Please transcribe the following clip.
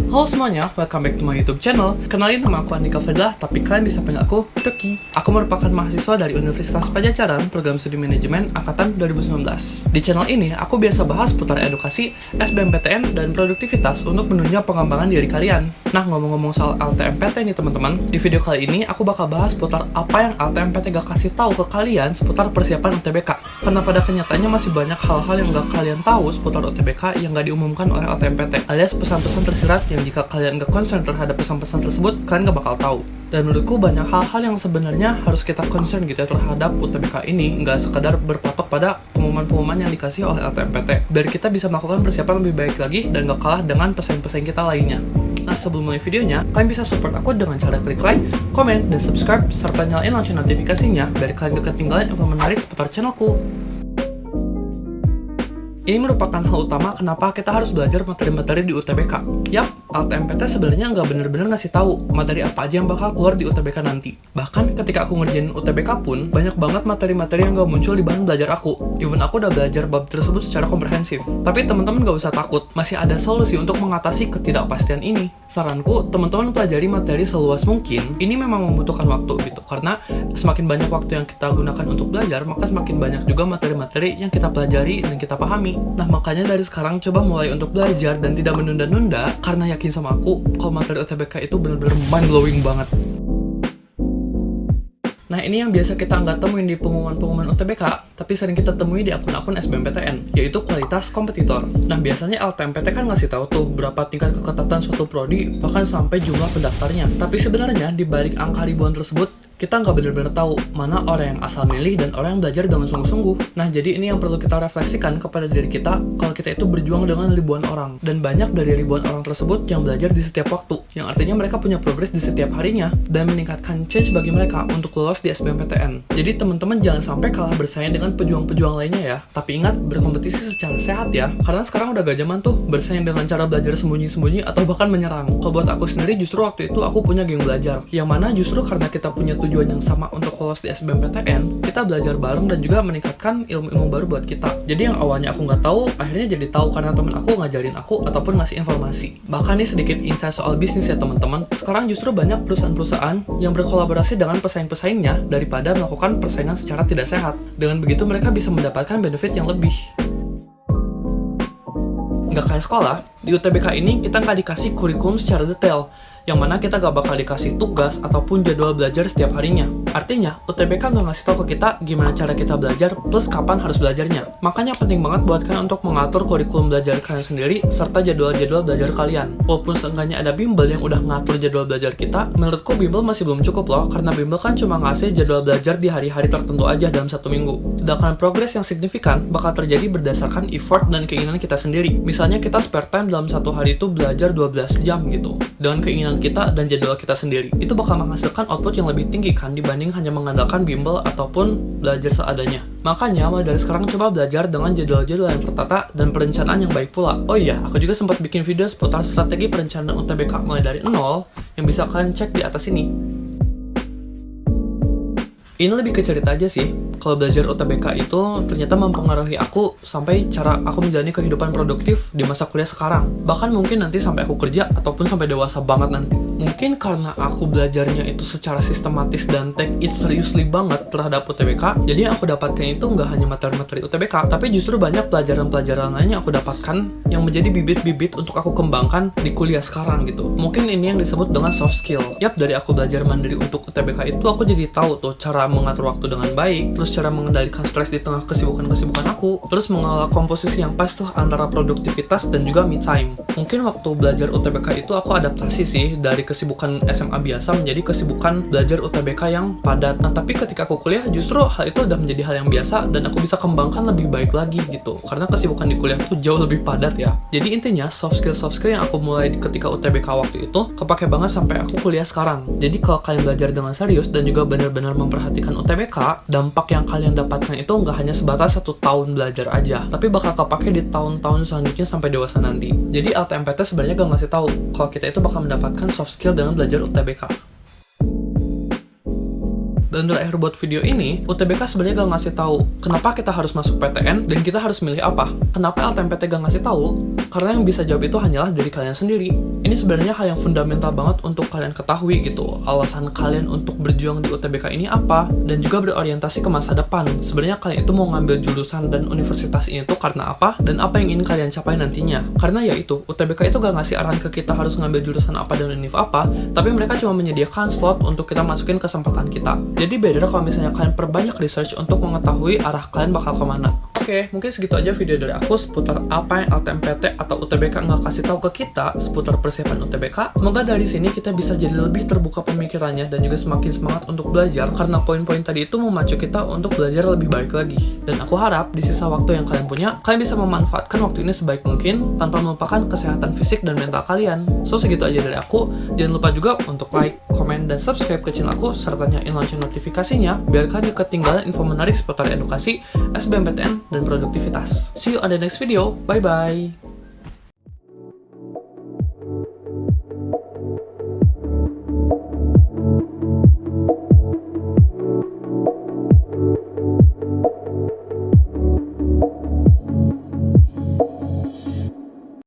Halo semuanya, welcome back to my YouTube channel. Kenalin, nama aku Andika Fadlah, tapi kalian bisa panggil aku Doki. Aku merupakan mahasiswa dari Universitas Padjadjaran, program studi manajemen angkatan 2019. Di channel ini, aku biasa bahas putar edukasi, SBMPTN, dan produktivitas untuk menunjang pengembangan diri kalian. Nah, ngomong-ngomong soal LTMPT nih teman-teman, di video kali ini aku bakal bahas putar apa yang LTMPT gak kasih tahu ke kalian seputar persiapan UTBK. Karena pada kenyataannya masih banyak hal-hal yang gak kalian tahu seputar UTBK yang gak diumumkan oleh LTMPT, alias pesan-pesan tersirat yang jika kalian gak concern terhadap pesan-pesan tersebut, kalian gak bakal tahu. Dan menurutku banyak hal-hal yang sebenarnya harus kita concern gitu ya terhadap UTBK ini, nggak sekadar berpatok pada pengumuman-pengumuman yang dikasih oleh LTMPT. Biar kita bisa melakukan persiapan lebih baik lagi dan gak kalah dengan pesaing-pesaing kita lainnya. Nah, sebelum mulai videonya, kalian bisa support aku dengan cara klik like, komen, dan subscribe, serta nyalain lonceng notifikasinya biar kalian gak ketinggalan info menarik seputar channelku. Ini merupakan hal utama kenapa kita harus belajar materi-materi di UTBK. Yap, LTMPT sebenarnya nggak bener-bener ngasih tahu materi apa aja yang bakal keluar di UTBK nanti. Bahkan ketika aku ngerjain UTBK pun, banyak banget materi-materi yang nggak muncul di bahan belajar aku. Even aku udah belajar bab tersebut secara komprehensif. Tapi teman-teman nggak usah takut, masih ada solusi untuk mengatasi ketidakpastian ini. Saranku, teman-teman pelajari materi seluas mungkin. Ini memang membutuhkan waktu gitu, karena semakin banyak waktu yang kita gunakan untuk belajar, maka semakin banyak juga materi-materi yang kita pelajari dan kita pahami. Nah, makanya dari sekarang coba mulai untuk belajar dan tidak menunda-nunda, karena yakin sama aku, kalau materi UTBK itu bener-bener mind-blowing banget. Nah, ini yang biasa kita nggak temuin di pengumuman-pengumuman UTBK, tapi sering kita temui di akun-akun SBMPTN, yaitu kualitas kompetitor. Nah, biasanya LTMPT kan ngasih tahu tuh berapa tingkat keketatan suatu prodi, bahkan sampai jumlah pendaftarnya. Tapi sebenarnya di balik angka ribuan tersebut, kita nggak benar-benar tahu mana orang yang asal milih dan orang yang belajar dengan sungguh-sungguh. Nah, jadi ini yang perlu kita refleksikan kepada diri kita kalau kita itu berjuang dengan ribuan orang. Dan banyak dari ribuan orang tersebut yang belajar di setiap waktu, yang artinya mereka punya progres di setiap harinya dan meningkatkan change bagi mereka untuk lolos di SBMPTN. Jadi teman-teman jangan sampai kalah bersaing dengan pejuang-pejuang lainnya ya. Tapi ingat, berkompetisi secara sehat ya. Karena sekarang udah gak zaman tuh bersaing dengan cara belajar sembunyi-sembunyi atau bahkan menyerang. Kalau buat aku sendiri justru waktu itu aku punya geng belajar. Yang mana justru karena kita punya tujuan yang sama untuk lolos di SBMPTN, kita belajar bareng dan juga meningkatkan ilmu-ilmu baru buat kita. Jadi yang awalnya aku nggak tahu, akhirnya jadi tahu karena temen aku ngajarin aku ataupun ngasih informasi. Bahkan nih sedikit insight soal bisnis ya teman-teman. Sekarang justru banyak perusahaan-perusahaan yang berkolaborasi dengan pesaing-pesaingnya daripada melakukan persaingan secara tidak sehat. Dengan begitu mereka bisa mendapatkan benefit yang lebih. Nggak kayak sekolah, di UTBK ini kita nggak dikasih kurikulum secara detail, yang mana kita gak bakal dikasih tugas ataupun jadwal belajar setiap harinya. Artinya, UTBK gak ngasih tahu ke kita gimana cara kita belajar plus kapan harus belajarnya. Makanya penting banget buat kalian untuk mengatur kurikulum belajar kalian sendiri serta jadwal-jadwal belajar kalian. Walaupun seenggaknya ada bimbel yang udah ngatur jadwal belajar kita, menurutku bimbel masih belum cukup loh, karena bimbel kan cuma ngasih jadwal belajar di hari-hari tertentu aja dalam satu minggu. Sedangkan progres yang signifikan bakal terjadi berdasarkan effort dan keinginan kita sendiri. Misalnya kita spare time dalam satu hari itu belajar 12 jam gitu. Dengan keinginan kita dan jadwal kita sendiri, itu bakal menghasilkan output yang lebih tinggi kan dibanding hanya mengandalkan bimbel ataupun belajar seadanya. Makanya mulai dari sekarang coba belajar dengan jadwal-jadwal yang tertata dan perencanaan yang baik pula. Oh iya, aku juga sempat bikin video seputar strategi perencanaan UTBK mulai dari nol yang bisa kalian cek di atas ini. Ini lebih ke cerita aja sih, kalau belajar UTBK itu ternyata mempengaruhi aku sampai cara aku menjalani kehidupan produktif di masa kuliah sekarang. Bahkan mungkin nanti sampai aku kerja ataupun sampai dewasa banget nanti. Mungkin karena aku belajarnya itu secara sistematis dan take it seriously banget terhadap UTBK, jadi yang aku dapatkan itu nggak hanya materi-materi UTBK, tapi justru banyak pelajaran-pelajaran lain yang aku dapatkan yang menjadi bibit-bibit untuk aku kembangkan di kuliah sekarang gitu. Mungkin ini yang disebut dengan soft skill. Yap, dari aku belajar mandiri untuk UTBK itu aku jadi tahu tuh cara mengatur waktu dengan baik, terus cara mengendalikan stres di tengah kesibukan-kesibukan aku, terus mengelola komposisi yang pas tuh antara produktivitas dan juga me time. Mungkin waktu belajar UTBK itu aku adaptasi sih dari kesibukan SMA biasa menjadi kesibukan belajar UTBK yang padat. Nah, tapi ketika aku kuliah justru hal itu udah menjadi hal yang biasa dan aku bisa kembangkan lebih baik lagi gitu. Karena kesibukan di kuliah tuh jauh lebih padat ya. Jadi intinya soft skill yang aku mulai ketika UTBK waktu itu kepake banget sampai aku kuliah sekarang. Jadi kalau kalian belajar dengan serius dan juga benar-benar memperhatikan UTBK, dampak yang kalian dapatkan itu nggak hanya sebatas 1 tahun belajar aja, tapi bakal kepake di tahun-tahun selanjutnya sampai dewasa nanti. Jadi LTMPT sebenarnya gak ngasih tahu kalau kita itu bakal mendapatkan soft skill dengan belajar UTBK. Dan terakhir buat video ini, UTBK sebenarnya gak ngasih tahu kenapa kita harus masuk PTN dan kita harus milih apa. Kenapa LTMPT gak ngasih tahu? Karena yang bisa jawab itu hanyalah dari kalian sendiri. Ini sebenarnya hal yang fundamental banget untuk kalian ketahui gitu. Alasan kalian untuk berjuang di UTBK ini apa? Dan juga berorientasi ke masa depan. Sebenarnya kalian itu mau ngambil jurusan dan universitas ini tuh karena apa? Dan apa yang ingin kalian capai nantinya? Karena ya itu, UTBK itu gak ngasih arahan ke kita harus ngambil jurusan apa dan univ apa, tapi mereka cuma menyediakan slot untuk kita masukin kesempatan kita. Jadi better kalau misalnya kalian perbanyak research untuk mengetahui arah kalian bakal kemana. Oke, mungkin segitu aja video dari aku seputar apa yang LTMPT atau UTBK nggak kasih tahu ke kita seputar persiapan UTBK. Semoga dari sini kita bisa jadi lebih terbuka pemikirannya dan juga semakin semangat untuk belajar, karena poin-poin tadi itu memacu kita untuk belajar lebih baik lagi. Dan aku harap di sisa waktu yang kalian punya, kalian bisa memanfaatkan waktu ini sebaik mungkin tanpa melupakan kesehatan fisik dan mental kalian. So, segitu aja dari aku. Jangan lupa juga untuk like, komen, dan subscribe ke channel aku serta nyalain lonceng notifikasinya biar kalian gak ketinggalan info menarik seputar edukasi, SBMPTN, dan produktivitas. See you on the next video. Bye-bye.